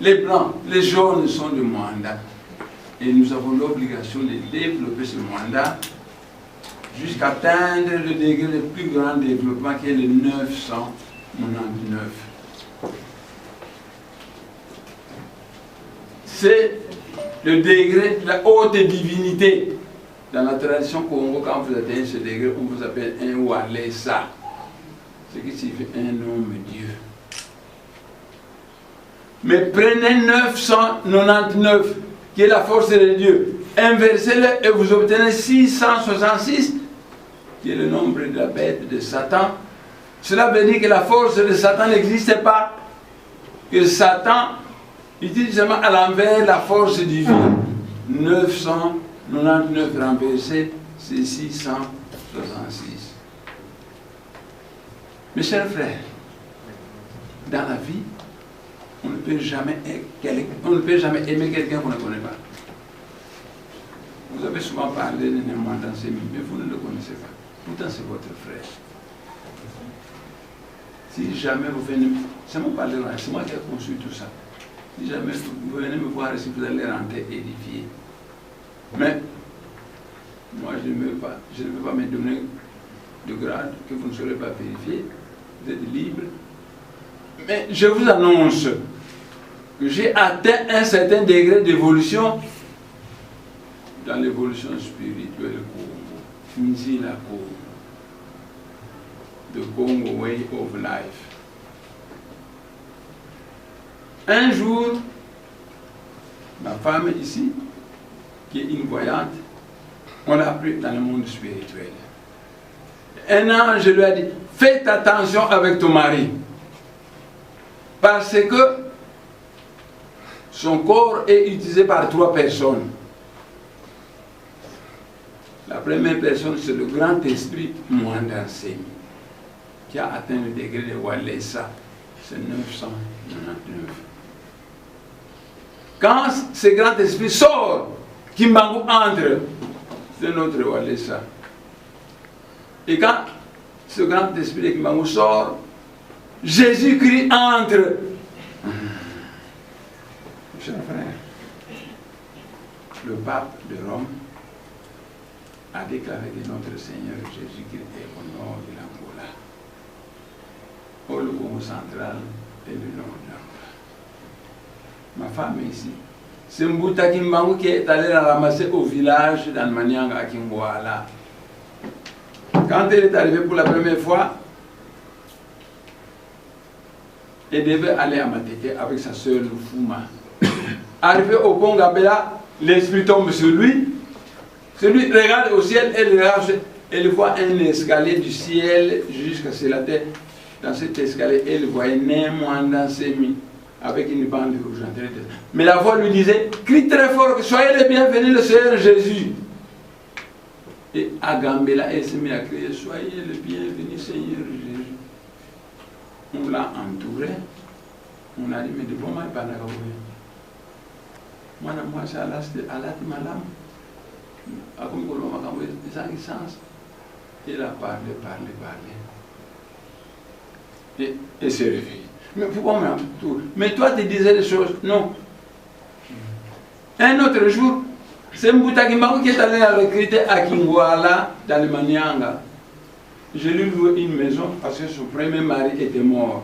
les blancs, les jaunes sont de Mwanda. Et nous avons l'obligation de développer ce Mwanda jusqu'à atteindre le degré le plus grand développement qui est le 999. C'est le degré de la haute divinité. Dans la tradition Congo, quand vous atteignez ce degré, on vous appelle un Walesa, ce qui signifie un homme Dieu. Mais prenez 999, qui est la force de Dieu, inversez-le et vous obtenez 666, qui est le nombre de la bête de Satan. Cela veut dire que la force de Satan n'existe pas, que Satan utilise seulement à l'envers la force divine. 999 renversé, c'est 666. Mes chers frères, dans la vie, on ne peut jamais aimer quelqu'un qu'on ne connaît pas. Vous avez souvent parlé de Némoine dans ces milieux, mais vous ne le connaissez pas. Pourtant, c'est votre frère. Si jamais vous venez, c'est moi qui ai conçu tout ça. Si jamais vous venez me voir ici, vous allez rentrer édifié. Mais, moi je ne veux pas me donner de grade que vous ne saurez pas vérifier. Vous êtes libre. Mais je vous annonce que j'ai atteint un certain degré d'évolution dans l'évolution spirituelle Congo. Nzila Congo. The Congo Way of Life. Un jour, ma femme ici, qui est une voyante, on l'a appris dans le monde spirituel. Un ange lui a dit, faites attention avec ton mari. Parce que son corps est utilisé par 3 personnes. La première personne, c'est le grand esprit Mwanda Nsemi, qui a atteint le degré de Walesa, c'est 999. Quand ce grand esprit sort, Kimbangu entre, c'est notre Walesa. Et quand ce grand esprit de Kimbangu sort, Jésus-Christ entre. Chers frères, le pape de Rome a déclaré que notre Seigneur Jésus-Christ est au nord de l'Angola. Au le Congo central et le nord de l'Angola. Ma femme est ici. C'est Mbouta Kimbangu qui est allé la ramasser au village d'Anmanianga à Kingwala. Quand elle est arrivée pour la première fois, elle devait aller à Mateke avec sa soeur Lufuma. Arrivé au pont Gabela, l'esprit tombe sur lui. Celui regarde au ciel, elle voit un escalier du ciel jusqu'à sur la terre. Dans cet escalier, elle voyait Mwanda Nsemi avec une bande rouge. Mais la voix lui disait, crie très fort, soyez les bienvenus, le Seigneur Jésus. Et à Gambela, elle s'est mise à crier, soyez les bienvenus, Seigneur Jésus. On l'a entouré. On a dit, mais de bon mal, pas d'accord. Moi, c'est à la malam. Il a parlé. Et s'est réveillé. Mais pourquoi tout? Mais toi, tu disais des choses. Non. Un autre jour, c'est Mbouta Kimbangu qui est allé à recruter à Kingwala, dans le Manianga. Je lui loué une maison parce que son premier mari était mort.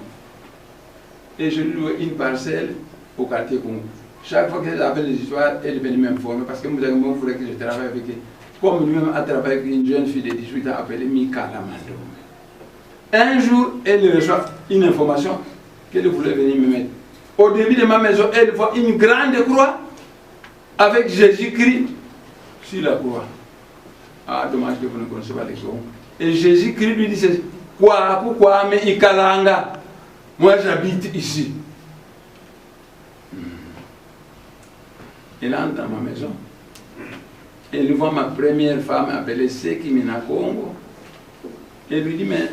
Et je lui loué une parcelle au quartier Congo. Chaque fois qu'elle avait des histoires, elle venait m'informer parce que Mbouta Kimbangu voulait que je travaille avec elle. Comme lui-même a travaillé avec une jeune fille de 18 ans appelée Mika Lamando. Un jour, elle reçoit une information qu'elle voulait venir me mettre. Au début de ma maison, elle voit une grande croix avec Jésus-Christ sur la croix. Ah, dommage que vous ne connaissez pas les choses. Et Jésus-Christ lui dit, quoi, pourquoi, mais Ikalanga, moi j'habite ici. Elle entre dans ma maison. Elle voit ma première femme appelée Seki Mina Congo. Elle lui dit, mais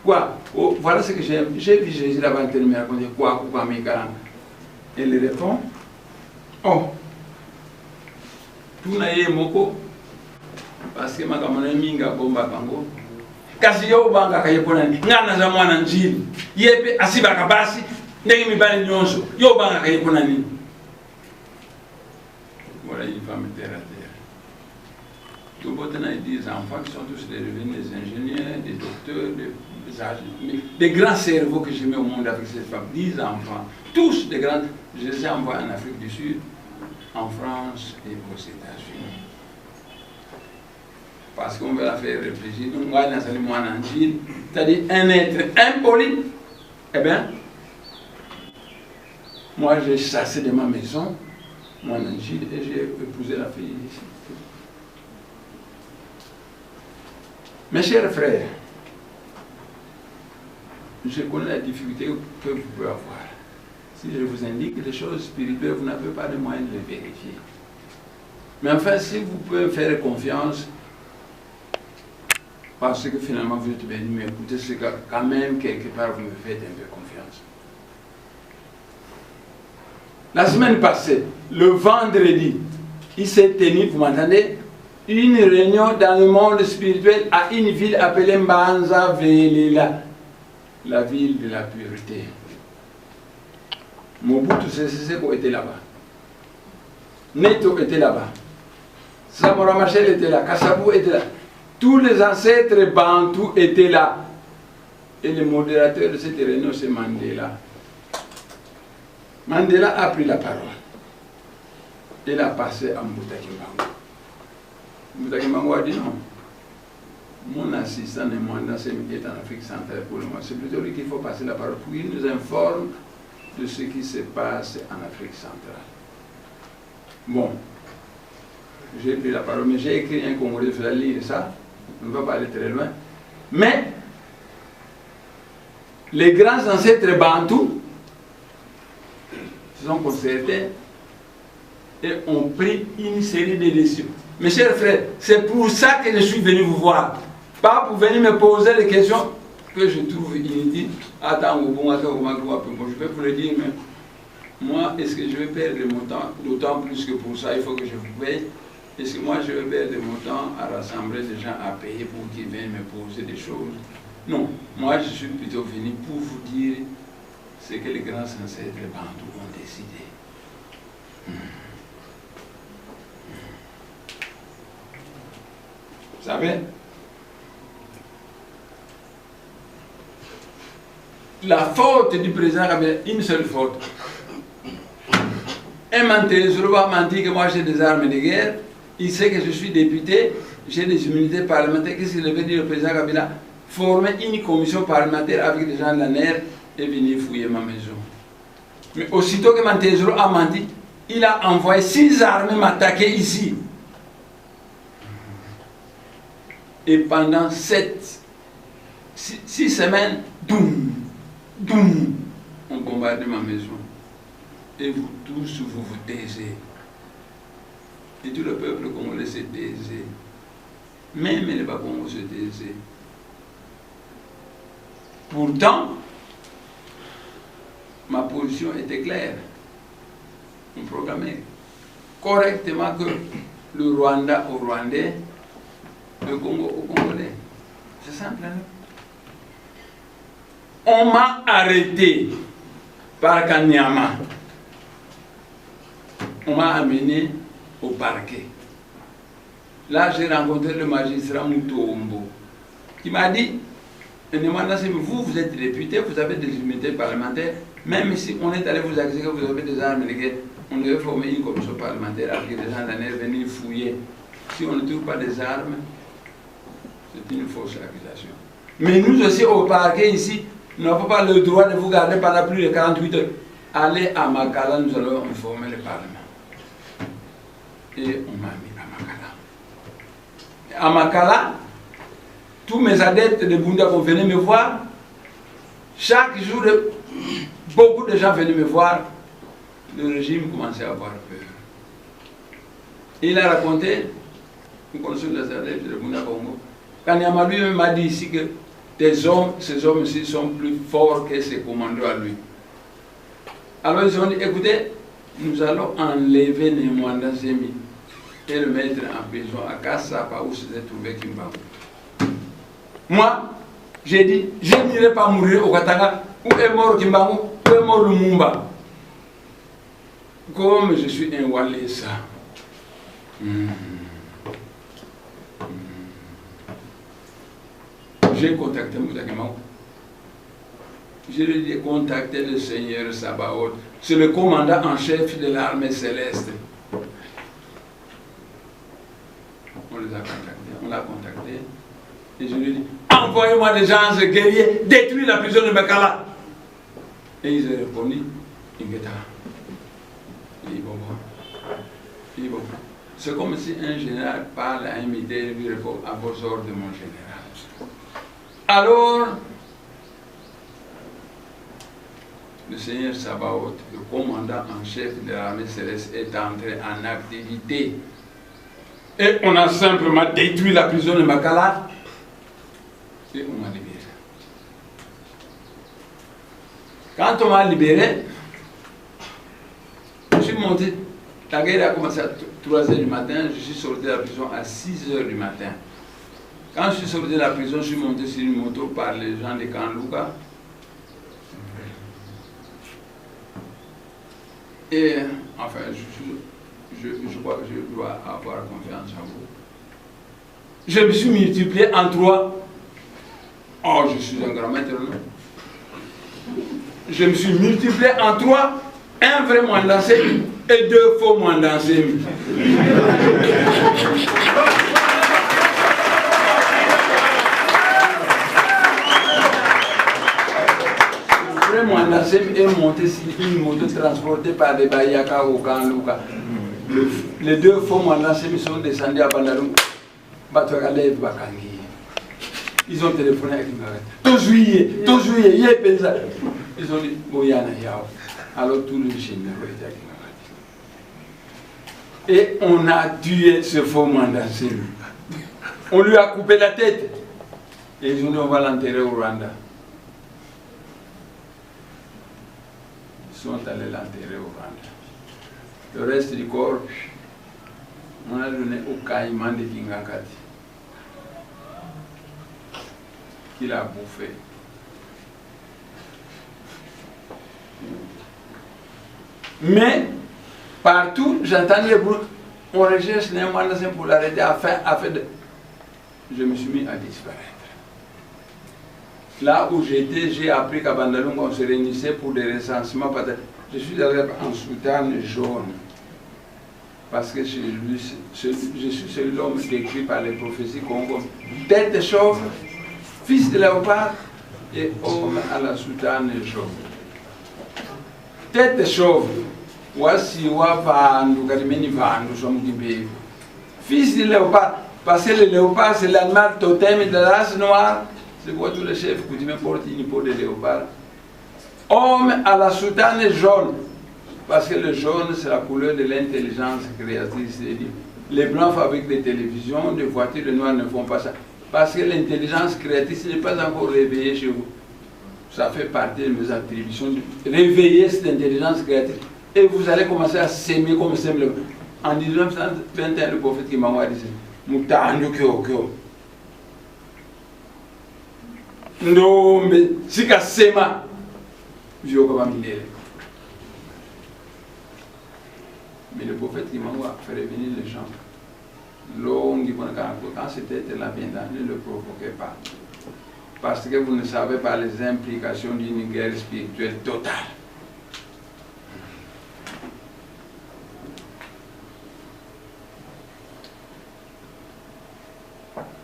quoi? Oh, voilà ce que j'ai vu Jésus là-bas, elle me raconter quoi, pourquoi, mais Ikalanga. Elle répond, oh, tout n'a pas moko. Parce que ma camarade minga bomba bango, kasi yo banga kayepona ni ngana za mwana njili yepe asiba kabasi ndenge mibali nyonso yo banga kayepona ni. Voilà une femme terre à terre. Tout le monde a des enfants qui sont tous devenus des ingénieurs, des docteurs, des grands cerveaux que j'ai mis au monde avec cette femme. 10 enfants, tous des grands. Je les ai envoyés en Afrique du Sud, en France et aux États-Unis. Parce qu'on veut la faire réfléchir. Nous, on a c'est-à-dire un être impoli. Eh bien, moi j'ai chassé de ma maison, mon angile, et j'ai épousé la fille ici. Mes chers frères, je connais la difficulté que vous pouvez avoir. Si je vous indique les choses spirituelles, vous n'avez pas de moyen de les vérifier. Mais enfin, si vous pouvez me faire confiance, parce que finalement vous êtes venu m'écouter, c'est que quand même, quelque part, vous me faites un peu confiance. La semaine passée, le vendredi, il s'est tenu, vous m'entendez, une réunion dans le monde spirituel à une ville appelée Mbanza Velela, la ville de la pureté. Mobutu Sese Seko était là-bas. Neto était là-bas. Samora Machel était là. Kassabou était là. Tous les ancêtres bantous étaient là. Et le modérateur de cette réunion, c'est Mandela. Mandela a pris la parole. Il a passé à Mbuta-Kimbangu. Mbuta-Kimbangu a dit non. Mon assistant et moi, dans est en Afrique centrale pour le moment. C'est plutôt lui qu'il faut passer la parole pour qu'il nous informe de ce qui se passe en Afrique centrale. Bon, j'ai pris la parole, mais j'ai écrit un Congolais, je vais lire ça, on ne va pas aller très loin. Mais, les grands ancêtres bantous se sont concertés et ont pris une série de décisions. Mes chers frères, c'est pour ça que je suis venu vous voir. Pas pour venir me poser des questions que je trouve inutiles. Attends, je peux vous le dire, mais moi, est-ce que je vais perdre mon temps? D'autant plus que pour ça, il faut que je vous paye. Est-ce que moi, je vais perdre mon temps à rassembler des gens à payer pour qu'ils viennent me poser des choses? Non, moi, je suis plutôt venu pour vous dire ce que les grands ancêtres bantous ont décidé. Vous savez, la faute du président Kabila, une seule faute. Un menteur va mentir que moi j'ai des armes de guerre, il sait que je suis député, j'ai des immunités parlementaires. Qu'est-ce qu'il veut dire le président Kabila? Former une commission parlementaire avec des gens de la NER et venir fouiller ma maison. Mais aussitôt que Mantezoro a menti, il a envoyé 6 armées m'attaquer ici. Et pendant 6 semaines, doum, doum, on bombarde ma maison. Et vous tous, vous vous taisez. Et tout le peuple congolais se taisait. Même les Bacongos se taisaient. Pourtant, ma position était claire. On programmait correctement que le Rwanda au Rwandais, le Congo au Congolais. C'est simple, hein? On m'a arrêté par Kanyama. On m'a amené au parquet. Là, j'ai rencontré le magistrat Moutombo qui m'a dit, vous êtes député, vous avez des immunités parlementaires, même si on est allé vous accuser que vous avez des armes de guerre, on devait former une commission parlementaire avec des gens d'année venir fouiller. Si on ne trouve pas des armes, c'est une fausse accusation. Mais nous aussi au parquet ici, nous n'avons pas le droit de vous garder pendant plus de 48 heures. Allez à Makala, nous allons informer le Parlement. Et on m'a mis à Makala. À Makala, tous mes adeptes de Bunda vont venir me voir. Chaque jour, beaucoup de gens venaient me voir. Le régime commençait à avoir peur. Il a raconté, nous connaissons les adeptes de Bunda Congo, Kanyama lui-même m'a dit ici que ces hommes-ci sont plus forts que ses commandos à lui. Alors ils ont dit, écoutez, nous allons enlever Némouanda Zemi et le mettre en prison à Kassapa où s'était trouvé Kimbangu. Moi, j'ai dit, je n'irai pas mourir au Katanga, où est mort Kimbangu, où est mort Lumumba. Comme je suis un Walesa. J'ai contacté Mbouta Kimbangu. Je lui ai contacté le Seigneur Sabaoth. C'est le commandant en chef de l'armée céleste. On les a contactés, on l'a contacté. Et je lui ai dit, envoyez-moi des gens guerriers, détruisez la prison de Mekala. Et ils ont répondu, Ingeta. Il dit, bon. C'est comme si un général parle à un militaire et lui répond, à vos ordres, mon général. Alors, le Seigneur Sabaoth, le commandant en chef de l'armée céleste, est entré en activité. Et on a simplement détruit la prison de Makala et on m'a libéré. Quand on m'a libéré, je suis monté. La guerre a commencé à 3h du matin, je suis sorti de la prison à 6h du matin. Quand je suis sorti de la prison, je suis monté sur une moto par les gens de Kanlouka. Et enfin, je crois que je dois avoir confiance en vous. Je me suis multiplié en 3. Oh, je suis un grand maître, non? Je me suis multiplié en 3. Un vrai mandancé et 2 faux mandancés. Le vrai mandancé est monté sur une moto transportée par des Bayaka au Kanlouka. Les 2 faux mandancés sont descendus à Bandalou. Ils ont téléphoné avec une juillet, ils ont dit, Boyana Yao. Alors tout le général était avec une. Et on a tué ce faux mandancé. On lui a coupé la tête. Et ils ont dit, on va l'enterrer au Rwanda. Ils sont allés l'enterrer au Rwanda. Le reste du corps, on a donné au caïman de Kingakati, qu'il a bouffé. Mais, partout, j'entends les bruits, on recherche les moyens pour l'arrêter afin de... Je me suis mis à disparaître. Là où j'étais, j'ai appris qu'à Bandalung, on se réunissait pour des recensements. Je suis allé en soutane jaune. Parce que je suis celui-l'homme décrit par les prophéties Congo. Tête chauve, fils de léopard et homme à la soutane jaune. Tête chauve, voici fils de léopard, parce que le léopard c'est l'animal totem de la race noire. C'est quoi tous les chefs coutumiers portent une peau de léopard. Homme à la soutane jaune. Parce que le jaune, c'est la couleur de l'intelligence créatrice. Les blancs fabriquent des télévisions, des voitures, les noirs ne font pas ça. Parce que l'intelligence créatrice n'est pas encore réveillée chez vous. Ça fait partie de mes attributions. Réveiller cette intelligence créatrice. Et vous allez commencer à s'aimer comme s'aime le... En 1921, le prophète qui m'a dit, Moutando Kyokyo. Non, mais si qu'à s'aimer, je vais pas m'y. Mais le prophète qui m'a fait revenir les gens, quand c'était la bienvenue, ne le provoquez pas. Parce que vous ne savez pas les implications d'une guerre spirituelle totale.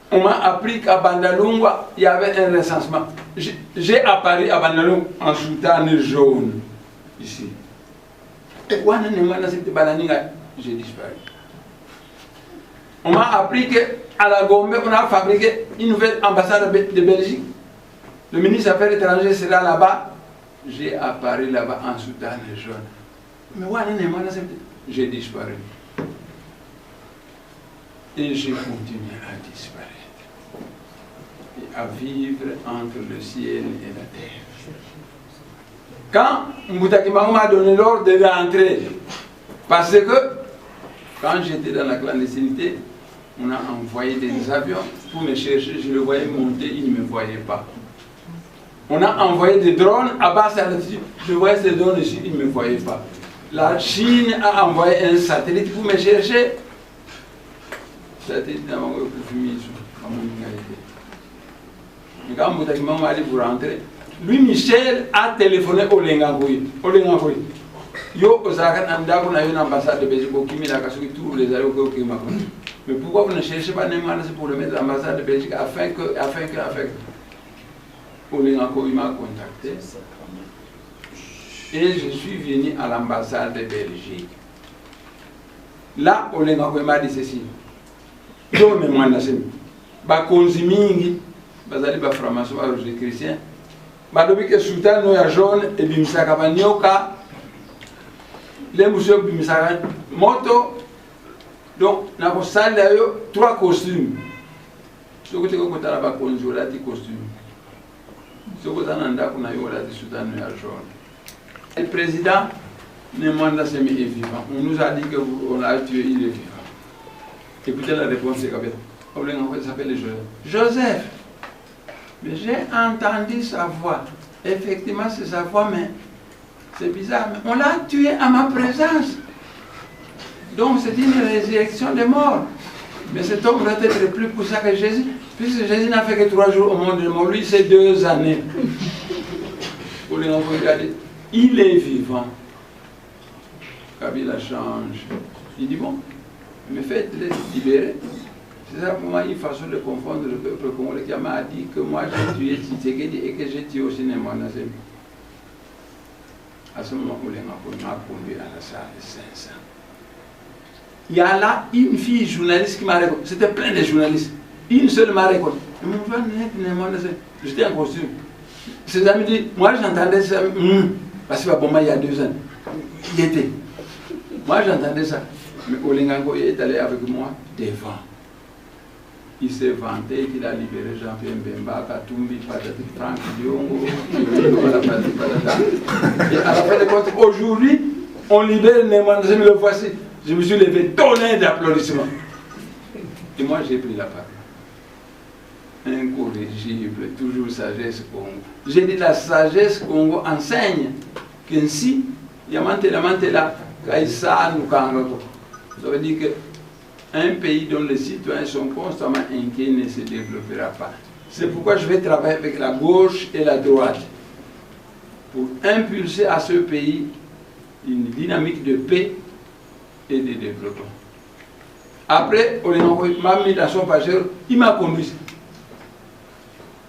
On m'a appris qu'à Bandalungwa, il y avait un recensement. J'ai apparu à Bandalungwa en soutane jaune, ici. Et quand j'ai disparu. On m'a appris qu'à la Gombe, on a fabriqué une nouvelle ambassade de Belgique. Le ministre des Affaires étrangères sera là-bas. J'ai apparu là-bas en soutane jaune. Mais j'ai disparu. Et j'ai continué à disparaître. Et à vivre entre le ciel et la terre. Quand Mbouta Kimbangu m'a donné l'ordre de rentrer, parce que quand j'étais dans la clandestinité, on a envoyé des avions pour me chercher. Je le voyais monter, il ne me voyait pas. On a envoyé des drones à basse altitude. Je voyais ces drones ici, il ne me voyait pas. La Chine a envoyé un satellite pour me chercher. Satellite n'a pas pu fumer. Quand vous allez vous rentrer, lui, Michel, a téléphoné au Lengagoui. Yo, on a une ambassade de Belgique qui m'a dit tous les aéroports au Kima. Mais pourquoi vous ne cherchez pas Neymar pour le mettre à l'ambassade de Belgique afin que au Lengagoui m'a contacté. Et je suis venu à l'ambassade de Belgique. Là, au Lengagoui m'a dit ceci. Donc, moi, je suis bazali ba formation ba les chrétiens badobi ke sultan no ya jaune et bimisaka banyoka les monsieur bimisaka moto donc na ko sala yo 3 costumes soko te ko kotala ba konjola ti costume soko zananda kuna yo la ti sultan no ya jaune. Le président Nemwanda Semi est vivant. On nous a dit que on l'a tué, il est vivant. Écoutez la réponse, c'est qu'il s'appelle Joseph. Mais j'ai entendu sa voix. Effectivement, c'est sa voix, mais c'est bizarre. Mais on l'a tué à ma présence. Donc, c'est une résurrection des morts. Mais cet homme doit être plus puissant que Jésus, puisque Jésus n'a fait que 3 jours au monde de mort. Lui, c'est 2 années. Pour les regarder, il est vivant. Kabila change. Il dit bon, mais faites-les libérer. C'est ça pour moi une façon de confondre le peuple congolais qui m'a dit que moi j'ai tué Tshisekedi et que j'ai tué aussi Nemwanda Semi. À ce moment où les m'a conduit à la salle de 500. Il y a là une fille journaliste qui m'a reconnu. C'était plein de journalistes. Une seule m'a reconnu. J'étais en costume. Ses amis disent, moi j'entendais ça. Parce que bon, il y a 2 ans. Il était. Moi j'entendais ça. Mais Olengango est allé avec moi devant. Il s'est vanté qu'il a libéré Jean-Pierre Mbemba, Katumbi, Patati, Franck Diongo, et à la fin de compte, aujourd'hui, on libère Nemwanda Semi, le voici. Je me suis levé, tonnerre d'applaudissements. Et moi, j'ai pris la parole. Incorrigible, toujours sagesse Congo. J'ai dit la sagesse Congo enseigne qu'ainsi, Yamantela, Kaïsa, Nukango. Ça veut dire que un pays dont les citoyens sont constamment inquiets ne se développera pas. C'est pourquoi je vais travailler avec la gauche et la droite pour impulser à ce pays une dynamique de paix et de développement. Après, on m'a mis dans son pageur, il m'a conduit.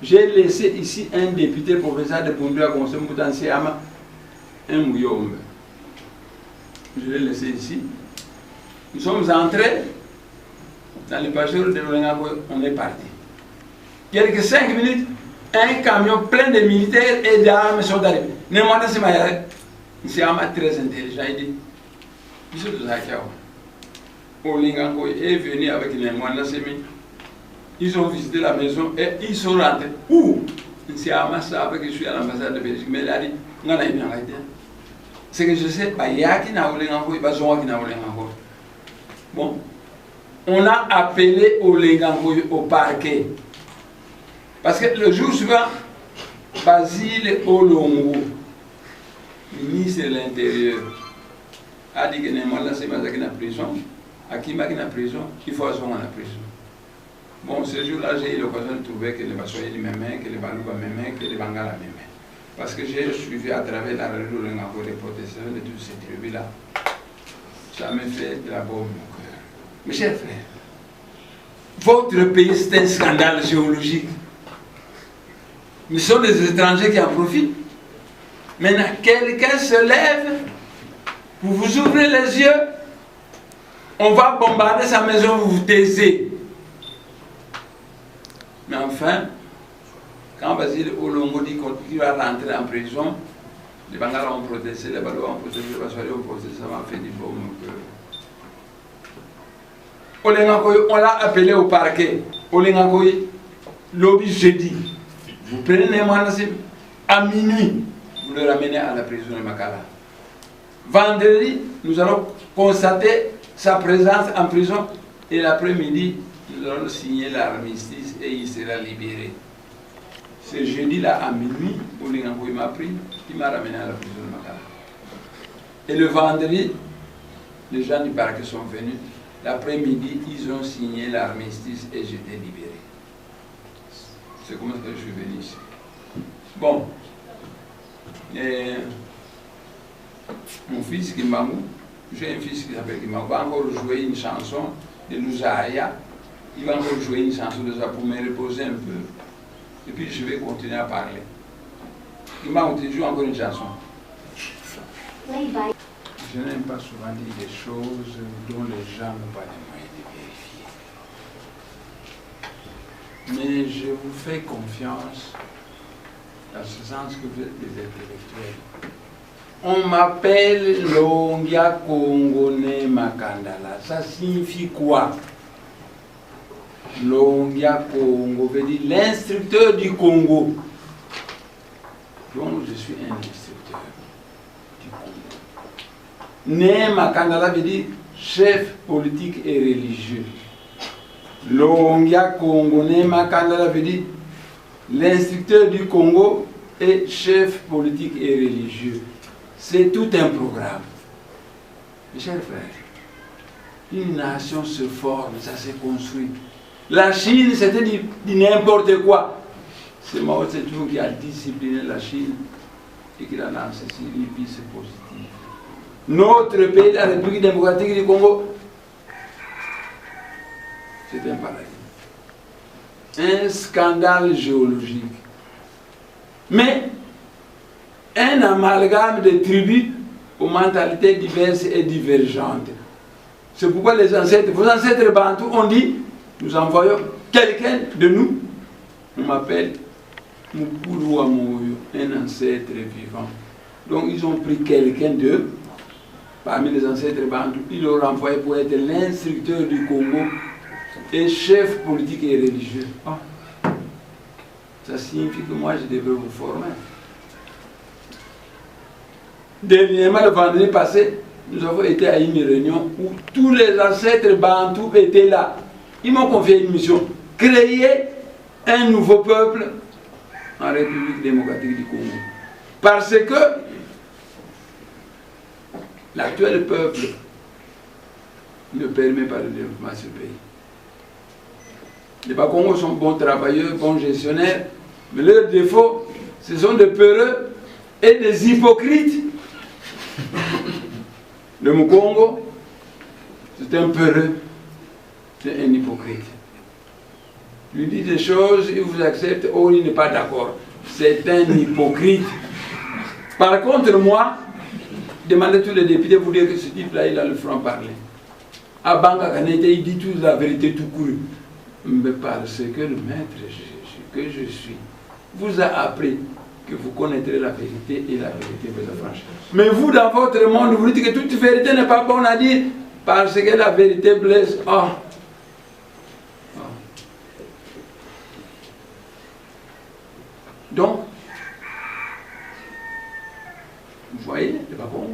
J'ai laissé ici un député professeur de Pundu à Conseil Moutansiama, un Mouyombe. Je l'ai laissé ici. Nous sommes entrés dans le pageur de l'Olengago, on est parti. Quelques 5 minutes, un camion plein de militaires et d'armes sont arrivés. Nemwanda Semi, c'est très intelligent. Il dit, Monsieur Zakiawa, Olengago est venu avec Nemwanda Semi. Ils ont visité la maison et ils sont rentrés. Où c'est Amassa que je suis à l'ambassade de Belgique. Mais il a dit, c'est que je sais pas, il y a qui n'a Olengago, il y a qui n'a Olengago. Bon, on a appelé Olengago au parquet. Parce que le jour suivant, Basile Olongo, ministre de l'Intérieur, a dit que Nemwanda Semi est en prison. Akima qui est en prison, il faut assurer en prison. Bon, ce jour-là, j'ai eu l'occasion de trouver que les Bassoyés même, que les Balouba même, que les Bangala même. Parce que j'ai suivi à travers la radio des protestants de toutes ces tribus-là. Ça me fait de la bombe au cœur. Mes chers frères, votre pays, c'est un scandale géologique. Mais ce sont des étrangers qui en profitent. Maintenant, quelqu'un se lève, vous vous ouvrez les yeux, on va bombarder sa maison, vous vous taisez. Mais enfin, quand Basile Olongo dit qu'il va rentrer en prison, les Bangala ont protesté, les Balouas ont protesté, les Bassoyés ont protesté, ça m'a fait du bon au cœur. On l'a appelé au parquet. Olengakoy, lobby jeudi. Vous prenez Nemwanda Semi à minuit, vous le ramenez à la prison de Makala. Vendredi, nous allons constater sa présence en prison et l'après-midi, nous allons signer l'armistice et il sera libéré. Ce jeudi-là à minuit, Oulingango m'a pris, il m'a ramené à la prison de Makala. Et le vendredi, les gens du parquet sont venus. L'après-midi, ils ont signé l'armistice et j'étais libéré. C'est comme ça que je suis venu ici. Bon. Et mon fils Kimbangu, j'ai un fils qui s'appelle Kimbangu, va encore jouer une chanson de Louzaïa. Il va encore jouer une chanson de ça pour me reposer un peu. Et puis je vais continuer à parler. Kimbangu, tu joues encore une chanson. Je n'aime pas souvent dire des choses dont les gens n'ont pas les moyens de vérifier. Mais je vous fais confiance dans ce sens que vous êtes des intellectuels. On m'appelle Longia Kongone Makandala. Ça signifie quoi? Longia Congo veut dire l'instructeur du Congo. Donc je suis un instructeur du Congo. Né Makandala veut dire chef politique et religieux. Longia Kongone Makandala veut dire l'instructeur du Congo et chef politique et religieux. C'est tout un programme. Mes chers frères, une nation se forme, ça se construit. La Chine, c'était du n'importe quoi. C'est Mao Tse-tung qui a discipliné la Chine et qui l'a lancé sur une piste positive. Notre pays, la République démocratique du Congo, c'est un paradis. Un scandale géologique. Mais un amalgame de tribus aux mentalités diverses et divergentes. C'est pourquoi les ancêtres, vos ancêtres bantous ont dit, nous envoyons quelqu'un de nous, on m'appelle Mukulu Amoyo, un ancêtre vivant. Donc ils ont pris quelqu'un d'eux, parmi les ancêtres bantous, ils l'ont envoyé pour être l'instructeur du Congo et chef politique et religieux. Oh. Ça signifie que moi je devrais vous former. Dernièrement, le vendredi passé, nous avons été à une réunion où tous les ancêtres bantous étaient là. Ils m'ont confié une mission, créer un nouveau peuple en République démocratique du Congo. Parce que l'actuel peuple ne permet pas le développement de ce pays. Les Bas-Congos sont bons travailleurs, bons gestionnaires, mais leurs défauts, ce sont des peureux et des hypocrites. Le Mukongo, c'est un peureux, c'est un hypocrite. Il dit des choses, il vous accepte, oh, il n'est pas d'accord. C'est un hypocrite. Par contre, moi, demandez à tous les députés, vous dire que ce type-là, il a le franc-parler. À Banga Kanete, il dit toute la vérité tout court. Mais parce que le maître que je suis vous a appris que vous connaîtrez la vérité et la vérité vous affranchira. Mais vous, dans votre monde, vous dites que toute vérité n'est pas bonne à dire parce que la vérité blesse. Oh. Oh. Donc, vous voyez, c'est pas bon.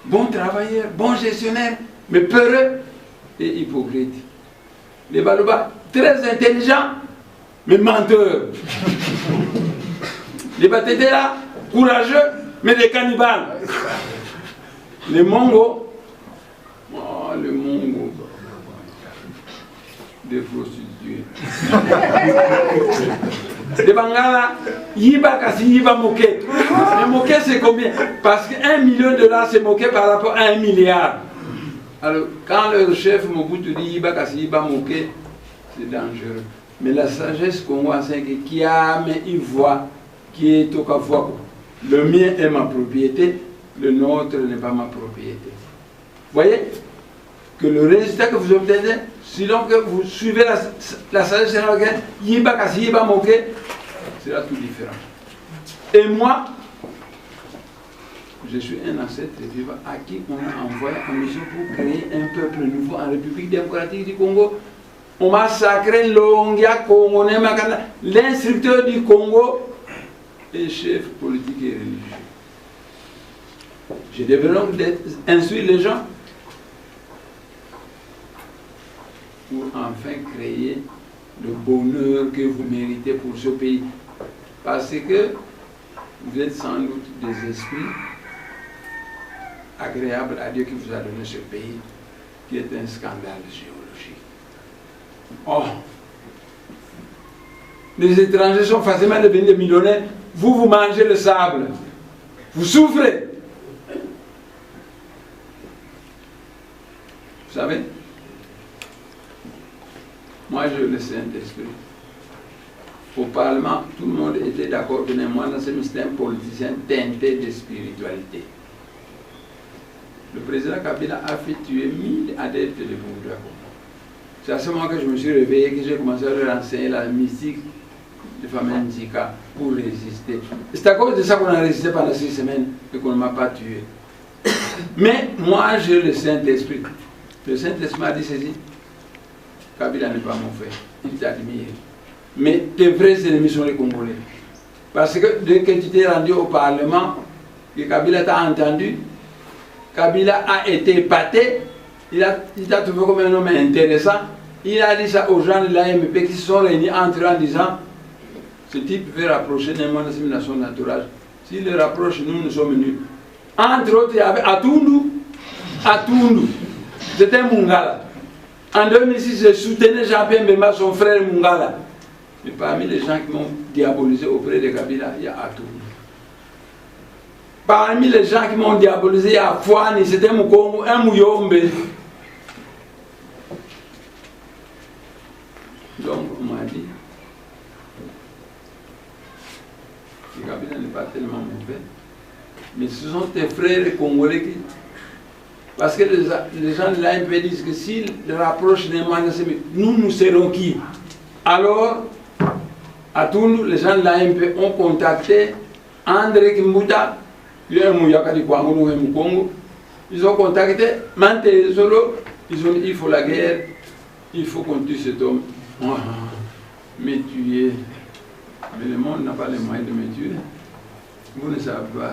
Bon travailleur, bon gestionnaire, mais peureux et hypocrite. Les Baluba, très intelligents, mais menteurs. Les Batétera, courageux, mais des cannibales. Les Mongos, oh, les Mongos, des prostituées. Les Bangala, Yiba Kassi, Yiba Moké. Les Moké, c'est combien? Parce qu'$1 million, c'est moqué par rapport à 1 milliard. Alors, quand leur chef Mobutu dit Yiba Kassi, Yiba Moké, c'est dangereux. Mais la sagesse congolaise, c'est que qui a, mais il voit, qui est au Kafouako. Le mien est ma propriété, le nôtre n'est pas ma propriété. Vous voyez que le résultat que vous obtenez, sinon que vous suivez la sagesse sénégalaise, Yiba Kassi, Yiba Moké, sera tout différent. Et moi, je suis un ancêtre vivant à qui on a envoyé en mission pour créer un peuple nouveau en République démocratique du Congo. On m'a sacré Longia Kongone Makanda, l'instructeur du Congo et chef politique et religieux. Je devrais donc instruire les gens. pour enfin créer le bonheur que vous méritez pour ce pays. Parce que vous êtes sans doute des esprits agréables à Dieu qui vous a donné ce pays, qui est un scandale géologique. Oh! Les étrangers sont facilement devenus des millionnaires. Vous, vous mangez le sable. Vous souffrez. Vous savez? Moi, j'ai le Saint-Esprit. Au Parlement, tout le monde était d'accord que moi, c'était un politicien teinté de spiritualité. Le président Kabila a fait tuer 1000 adeptes de Bouddha. C'est à ce moment que je me suis réveillé, que j'ai commencé à leur enseigner la mystique de Famille Nzika pour résister. C'est à cause de ça qu'on a résisté pendant 6 semaines et qu'on ne m'a pas tué. Mais moi, j'ai le Saint-Esprit. Le Saint-Esprit m'a dit ceci: Kabila n'est pas mon frère, il t'admire. Mais tes vrais ennemis sont les Congolais. Parce que dès que tu t'es rendu au Parlement, que Kabila t'a entendu, Kabila a été épaté, il t'a trouvé comme un homme intéressant. Il a dit ça aux gens de l'AMP qui se sont réunis entre eux en disant: ce type veut rapprocher néanmoins de son entourage. S'il le rapproche, nous sommes nuls. Entre autres, il y avait Atundu. C'était Mungala. En 2006, je soutenais Jean-Pierre Mbemba, son frère Mungala. Mais parmi les gens qui m'ont diabolisé auprès de Kabila, il y a Atundu. Parmi les gens qui m'ont diabolisé, il y a Fouani, c'était Mukongo, un Mouyombe. Donc, on m'a dit que Kabila n'est pas tellement mauvais. Mais ce sont tes frères congolais qui... Parce que les gens de l'AMP disent que s'ils rapprochent des nous serons qui? Alors, à tous les gens de l'AMP ont contacté André Kimbuta, ils ont contacté Mante Zolo, ils ont dit: il faut la guerre, il faut qu'on tue cet homme. Me tuer. Mais le monde n'a pas les moyens de me tuer. Vous ne savez pas.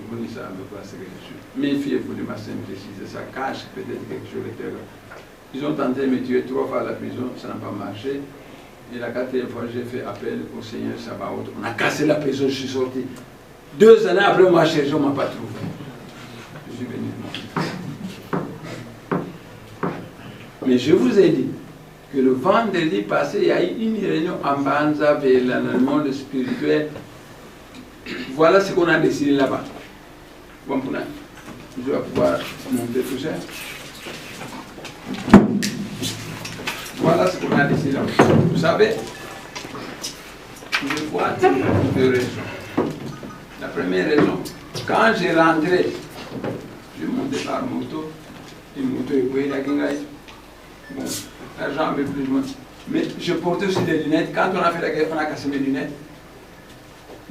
Vous ne savez pas ce que je suis. Méfiez-vous de ma simplicité, ça cache peut-être quelque chose de très grave. Ils ont tenté de me tuer 3 fois à la prison, ça n'a pas marché. Et la 4e fois, j'ai fait appel au Seigneur Sabaoth. On a cassé la prison, je suis sorti. 2 années après, on m'a cherché, on ne m'a pas trouvé. Je suis venu de moi. Mais je vous ai dit que le vendredi passé, il y a eu une réunion en Banza vers le monde spirituel. Voilà ce qu'on a décidé là-bas. Bon, je vais pouvoir monter tout ça. Voilà ce qu'on a décidé là-bas. Vous savez, je vois 2 raisons. La première raison, quand j'ai rentré, je montais par moto, une moto est la Kingaï. Bon, l'argent un peu plus loin. Mais je portais aussi des lunettes. Quand on a fait la guerre, on a cassé mes lunettes.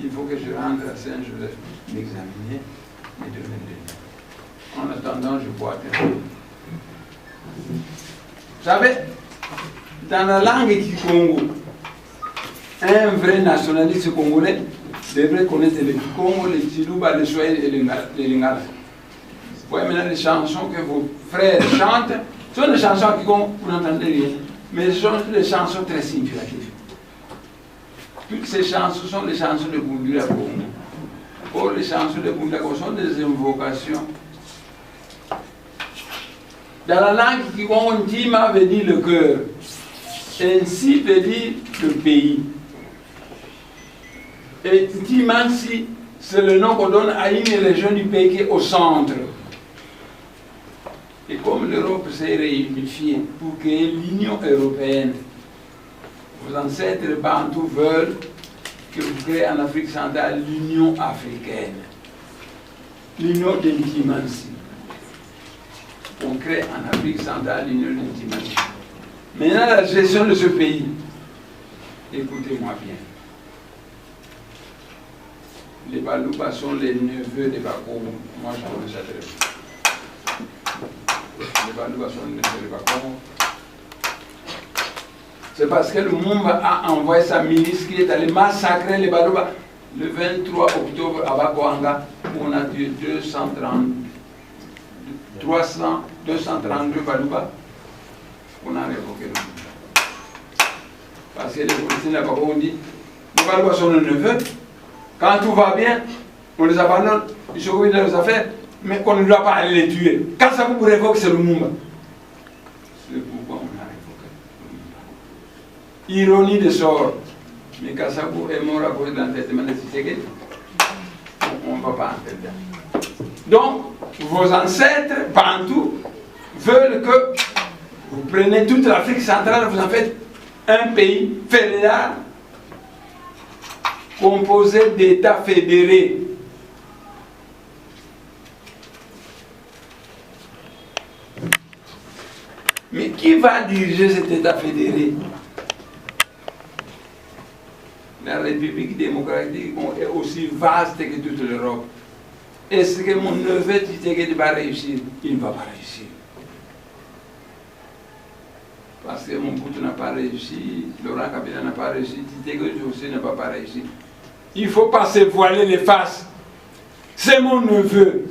Il faut que je rentre à Saint-Joseph, m'examiner et donner des lunettes. En attendant, je bois un peu. Vous savez, dans la langue Kikongo, un vrai nationaliste congolais devrait connaître le Kikongo, le Tiluba, le Swahili et le Lingala. Vous voyez maintenant les chansons que vos frères chantent, ce sont des chansons qui vous n'entendez rien, mais ce sont des chansons très significatives. Toutes ces chansons sont les chansons de Bundula Congo. Or, les chansons de Bundula Congo sont des invocations. Dans la langue Kikongo, Ntima veut dire le cœur. Ainsi veut dire le pays. Et Ntimansi, c'est le nom qu'on donne à une région du pays qui est au centre. Et comme l'Europe s'est réunifiée pour créer l'Union européenne, vos ancêtres bantous veulent que vous créez en Afrique centrale l'Union africaine. L'Union de l'Intimansi. On crée en Afrique centrale l'Union de l'Intimansi. Maintenant, la gestion de ce pays, écoutez-moi bien. Les Balouba sont les neveux des Bakongo. Moi, je connais ça très bien. Les Balouba sont les neveux des Bakongo. C'est parce que le Mumba a envoyé sa milice qui est allée massacrer les Balouba le 23 octobre à Bakoanga, où on a tué 232 Balouba on a révoqué le Boutouba. Parce que les politiciens là-bas, on dit, les Balouba sont nos neveux, quand tout va bien, on les abandonne, ils s'occupent de leurs affaires, mais on ne doit pas aller les tuer. Quand ça vous révoque, c'est Lumumba. C'est pourquoi on a révoqué Lumumba. Ironie de sort. Mais Kassabou est mort à cause de l'entêtement de Tshisekedi. On ne va pas en faire. Donc, vos ancêtres, Bantou, veulent que vous preniez toute l'Afrique centrale, vous en faites un pays fédéral composé d'États fédérés. Mais qui va diriger cet État fédéré? La République démocratique est aussi vaste que toute l'Europe. Est-ce que mon neveu Tshisekedi va réussir? Il ne va pas réussir. Parce que mon Mobutu n'a pas réussi, Laurent Kabila n'a pas réussi, Tshisekedi aussi n'a pas réussi. Il ne faut pas se voiler les faces. C'est mon neveu.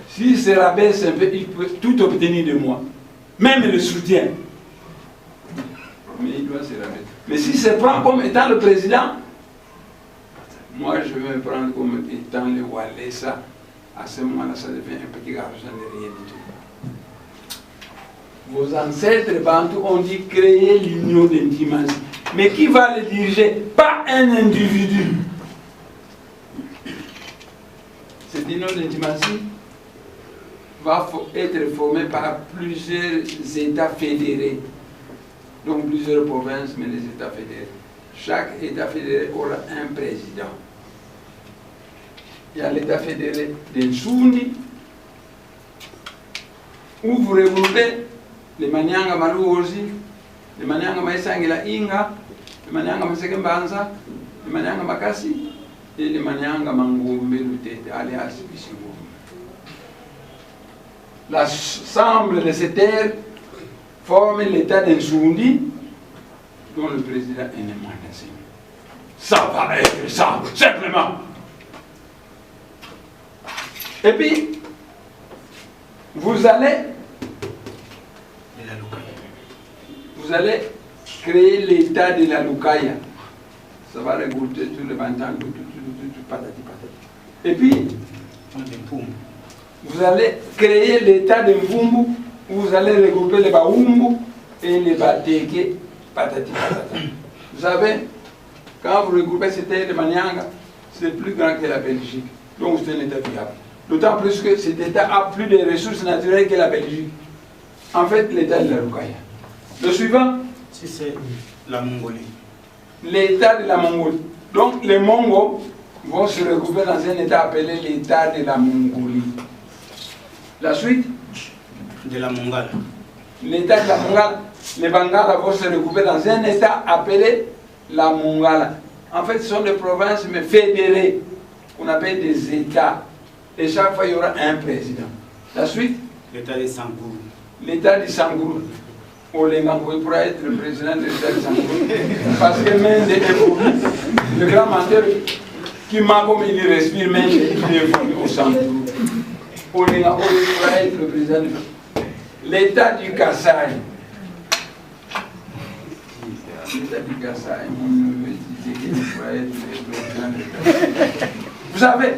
S'il se rabaisse un peu, il peut tout obtenir de moi. Même le soutien. Mais il doit se rabaisser. Mais s'il se prend comme étant le président, moi je vais me prendre comme étant le Walais, ça, à ce moment-là, ça devient un petit garçon de rien du tout. Vos ancêtres Bantou ont dit créer l'union d'Intimansi. Mais qui va le diriger? Pas un individu. Cette union d'Intimansi va être formée par plusieurs États fédérés. Donc plusieurs provinces, mais les États fédérés. Chaque État fédéré aura un président. Il y a l'État fédéré d'Ensoundi, où vous regroupez les Manyanga Maluozi, les Manyanga Maïsangila Inga, les Manyanga Masekembanza, les Manyanga Makasi et les Manyanga Mangombe Lutete, alias Bisingo. L'ensemble de ces terres forme l'État d'Ensoundi, dont le président est Némoine Nassimi. Ça va être ça, simplement. Et puis, vous allez créer l'État de la Lukaya. Ça va regrouper tout le Bantan, tout patati patati. Et puis, vous allez créer l'État de Mvumbu, où vous allez regrouper les Baoumbu et les Bateke, patati patati. Vous savez, quand vous regroupez cet État de Manyanga, c'est plus grand que la Belgique. Donc c'est un État viable. D'autant plus que cet État a plus de ressources naturelles que la Belgique. En fait, l'État de la Lukaya. Le suivant? Si c'est la Mongolie. L'État de la Mongolie. Donc les Mongols vont se regrouper dans un État appelé l'État de la Mongolie. La suite? De la Mongala. L'État de la Mongala. Les Bangala vont se regrouper dans un État appelé la Mongala. En fait, ce sont des provinces mais fédérées, qu'on appelle des États. Et chaque fois, il y aura un président. La suite? L'État de Sangourou. L'État de Sangourou. Olengango pourra être le président de l'État de Sangourou. Parce que Mende est pour lui, le grand menteur qui m'a comme il respire, Mende, il est venu au Sangourou. Olengango pourra être le président de l'État du Kasaï. L'État du Kasaï, mon neveu disait qu'il pourra être le président de l'État. Vous savez,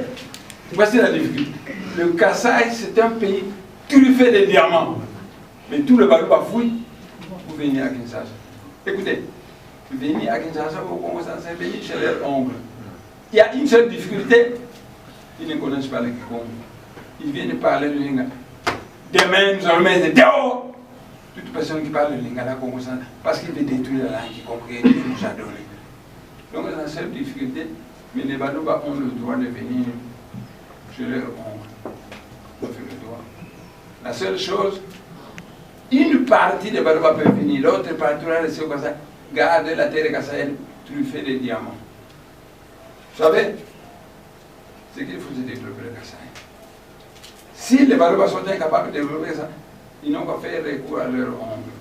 voici la difficulté. Le Kasaï, c'est un pays truffé de diamants. Mais tout le Balouba fouille pour venir à Kinshasa. Écoutez, venir à Kinshasa, au Congo, c'est venir chez leur oncle. Il y a une seule difficulté, ils ne connaissent pas le Kikongo. Ils viennent parler le Lingala. Demain, nous allons mettre dehors toute personne qui parle le Lingala Congo, parce qu'il veut détruire la langue Kikongo qu'il nous a donnée. Donc, c'est la seule difficulté, mais les Balouba ont le droit de venir chez leur oncle. Ils ont fait le droit. La seule chose, une partie des Balouba peut venir, l'autre partie va rester au Kasaï, garder la terre Kasaï truffée de diamants. Vous savez, c'est qu'il faut se développer le Kasaï. Si les Balouba sont incapables de développer ça, ils n'ont qu'à faire recours à leur ongle.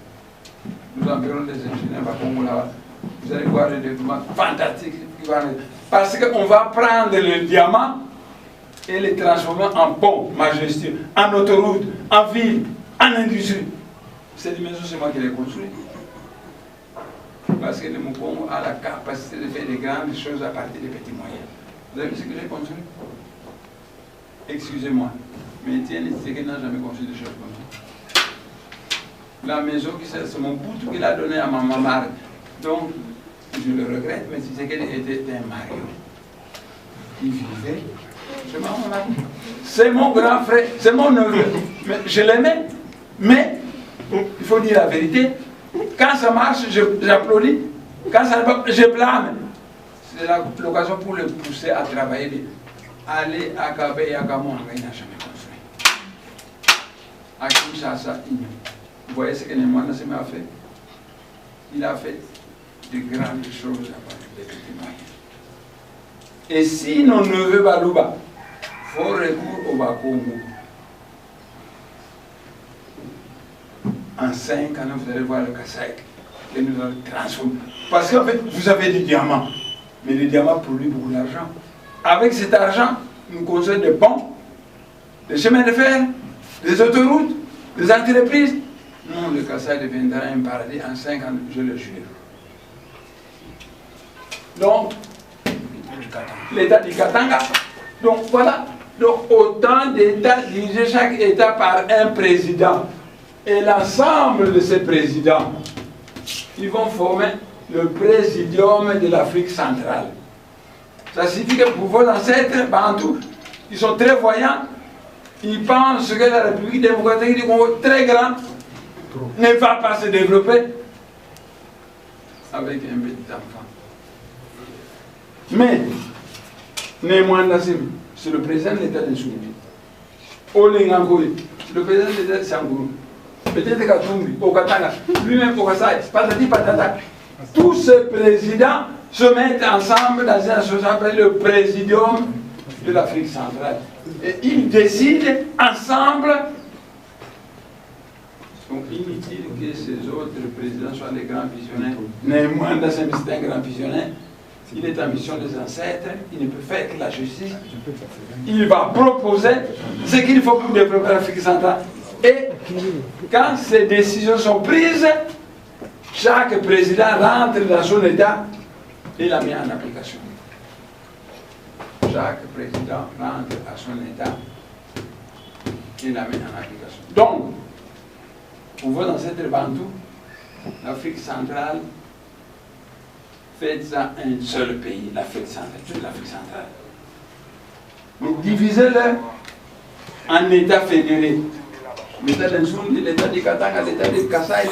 Nous enverrons des ingénieurs à Congo là-bas. Vous allez voir le développement fantastique. Parce qu'on va prendre le diamant et le transformer en pont majestueux, en autoroute, en ville, en industrie. Cette maison, c'est moi qui l'ai construite. Parce que le Mukongo a la capacité de faire des grandes choses à partir des petits moyens. Vous avez vu ce que j'ai construit? Excusez-moi, mais Étienne Tshisekedi n'a jamais construit des choses comme ça. La maison, c'est mon bout qu'il a donné à ma maman. Donc, je le regrette, mais Tshisekedi était un Mario. Il vivait. C'est mon grand frère, c'est mon neveu. Mais je l'aimais, mais il faut dire la vérité. Quand ça marche, j'applaudis. Quand ça ne va pas, je blâme. C'est l'occasion pour le pousser à travailler bien. Aller à Kabé et à Kamouanga, il n'a jamais construit. À Kinshasa, vous voyez ce que Nemwanda Seme a fait? Il a fait de grandes choses à partir des petits moyens. Et si nos neveux Balouba font recours au Bakongo, en 5 ans, vous allez voir le Kassai que nous allons transformer. Parce qu'en fait, vous avez des diamants, mais les diamants produisent beaucoup d'argent. Avec cet argent, nous construisons des ponts, des chemins de fer, des autoroutes, des entreprises. Non, le Kassai deviendra un paradis en 5 ans, je le jure. Donc, l'État du Katanga. Donc voilà, donc autant d'États dirigés chaque État par un président. Et l'ensemble de ces présidents, ils vont former le présidium de l'Afrique centrale. Ça signifie que pour vos ancêtres, Bantou, ils sont très voyants, ils pensent que la République démocratique du Congo, très grande, ne va pas se développer avec un petit enfant. Mais, Nemwanda Seme, c'est le président de l'État de Nsumbi. Olengangoy, c'est le président de l'État de Sangourou. Peut-être Katumbi, au Katanga, lui-même au Kassai, patati patata. Tous ces présidents se mettent ensemble dans une association appelée le Présidium de l'Afrique centrale. Et ils décident ensemble. Donc inutile que ces autres présidents soient des grands visionnaires. Nemwanda Seme, c'est un grand visionnaire. Il est en mission des ancêtres, il ne peut faire que la justice. Il va proposer ce qu'il faut pour développer l'Afrique centrale. Et quand ces décisions sont prises, chaque président rentre dans son État et la met en application. Chaque président rentre à son État et la met en application. Donc, pour vos ancêtres bantous, l'Afrique centrale, faites ça un seul pays, l'Afrique centrale, toute l'Afrique centrale. Donc divisez-le en États fédérés. L'État d'Nsumbi, l'État du Katanga, l'État du Kassai,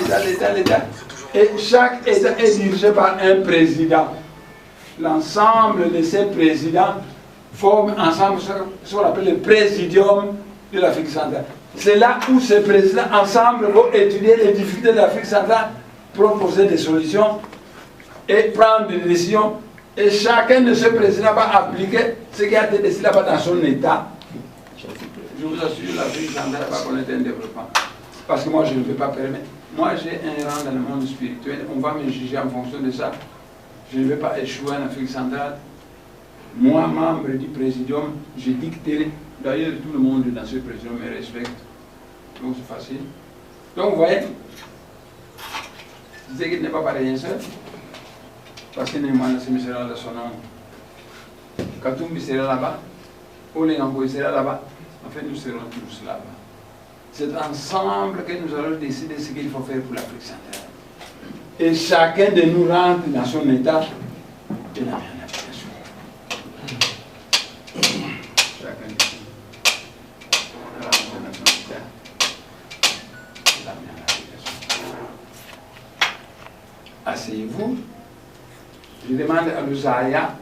l'État. Et chaque État est dirigé par un président. L'ensemble de ces présidents forment ensemble ce qu'on appelle le présidium de l'Afrique centrale. C'est là où ces présidents ensemble vont étudier les difficultés de l'Afrique centrale, proposer des solutions et prendre des décisions. Et chacun de ces présidents va appliquer ce qui a été décidé là-bas dans son État. Je vous assure, l'Afrique centrale va connaître un développement. Parce que moi, je ne peux pas permettre. Moi, j'ai un rang dans le monde spirituel. On va me juger en fonction de ça. Je ne vais pas échouer en Afrique centrale. Moi, membre du présidium, je dicterai. D'ailleurs, tout le monde dans ce présidium me respecte. Donc, c'est facile. Donc, vous voyez, je disais qu'il n'est pas pareil seul. Parce que Nemwanda Seme sera là son nom. Katumbi sera là-bas. Olengangoy sera là-bas. En fait, nous serons tous là-bas. C'est ensemble que nous allons décider ce qu'il faut faire pour l'Afrique centrale. Et chacun de nous rentre dans son État et la met en application. Chacun de nous rentre dans son État et la met en application. Asseyez-vous. Je demande à Luzaya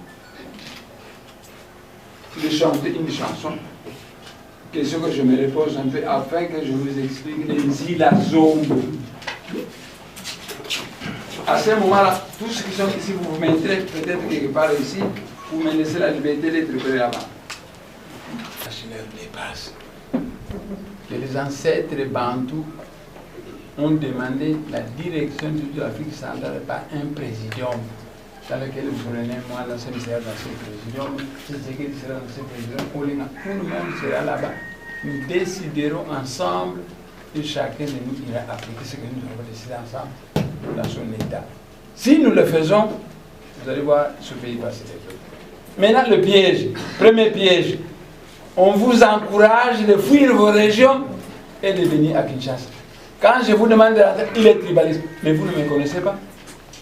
de chanter une chanson. Question que je me repose un peu afin que je vous explique les Ilazombo. À ce moment-là, tous ceux qui sont ici, vous vous mettrez peut-être quelque part ici, vous me laissez la liberté d'être près là-bas. La chaleur dépasse. Les ancêtres bantous ont demandé la direction de l'Afrique centrale par un présidium dans lequel vous prenez moi dans ce sera dans ce présidium, Tshisekedi sera dans ce présidium, tout le monde sera là-bas. Nous déciderons ensemble et chacun de nous ira appliquer ce que nous avons décidé ensemble dans son état. Si nous le faisons, vous allez voir ce pays passer des choses. Maintenant, le piège, premier piège, on vous encourage de fuir vos régions et de venir à Kinshasa. Quand je vous demande de rentrer, il est tribaliste, mais vous ne me connaissez pas.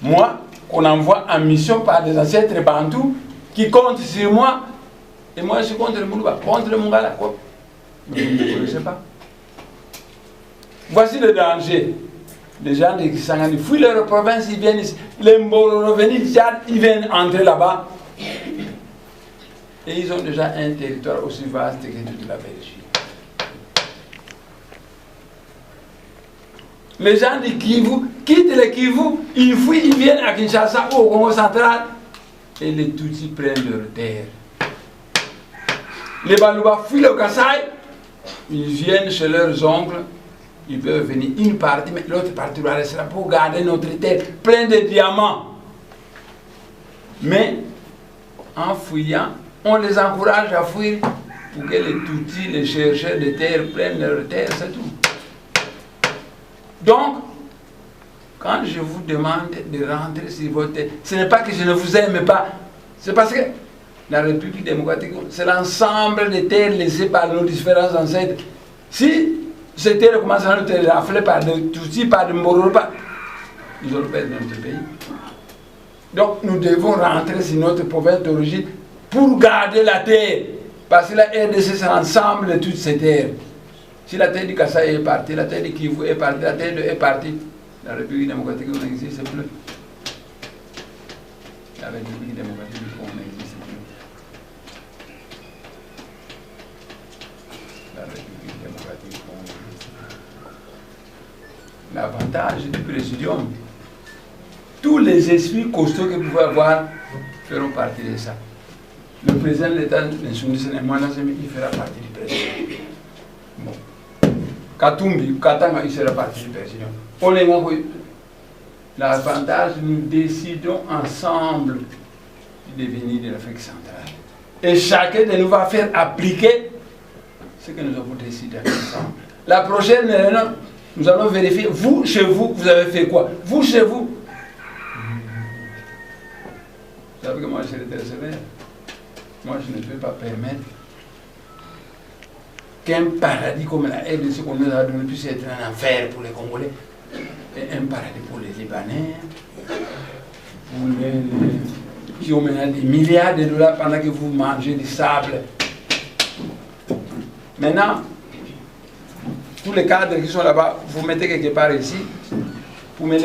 Moi, qu'on envoie en mission par des ancêtres bantous qui comptent sur moi, et moi je suis contre le Moulouba, contre le Mungala, quoi. Mais vous ne me connaissez pas. Voici le danger. Les gens de Kisangani fuient leur province, ils viennent ici. Les Mboro revenus, ils viennent entrer là-bas. Et ils ont déjà un territoire aussi vaste que toute la Belgique. Les gens de Kivu quittent le Kivu, ils fuient, ils viennent à Kinshasa ou au Congo central et les Tutsis prennent leur terre. Les Baluba fuient le Kasaï, ils viennent chez leurs oncles, ils peuvent venir une partie, mais l'autre partie restera pour garder notre terre pleine de diamants. Mais en fuyant, on les encourage à fuir pour que les Tutsis, les chercheurs de terre prennent leur terre, c'est tout. Donc, quand je vous demande de rentrer sur votre terre, ce n'est pas que je ne vous aime pas, c'est parce que la République démocratique, c'est l'ensemble des terres laissées par nos différents ancêtres. Si ces terres commencent à être raflées par des Tutsis, par des Mboro, ils ont perdu notre pays. Donc, nous devons rentrer sur notre province d'origine pour garder la terre. Parce que la RDC, c'est l'ensemble de toutes ces terres. Si la terre du Kasaï est partie, la terre du Kivu est partie, la terre de est partie, la République démocratique n'existe plus. La République démocratique n'existe plus. La République démocratique n'existe plus. L'avantage du présidium, tous les esprits costauds que vous pouvez avoir feront partie de ça. Le président de l'État, il fera partie du président. Bon. Katumbi, Katanga, il sera partie du président. L'avantage, nous décidons ensemble du devenir de l'Afrique centrale. Et chacun de nous va faire appliquer ce que nous avons décidé ensemble. La prochaine réunion, nous allons vérifier, vous, chez vous, vous avez fait quoi? Vous, chez vous. Vous savez que moi, je serai très sévère. Moi, je ne peux pas permettre qu'un paradis comme la RDC qu'on nous a donné puisse être un enfer pour les Congolais, et un paradis pour les Libanais, pour qui ont maintenant des milliards de dollars pendant que vous mangez du sable. Maintenant, tous les cadres qui sont là-bas, vous mettez quelque part ici,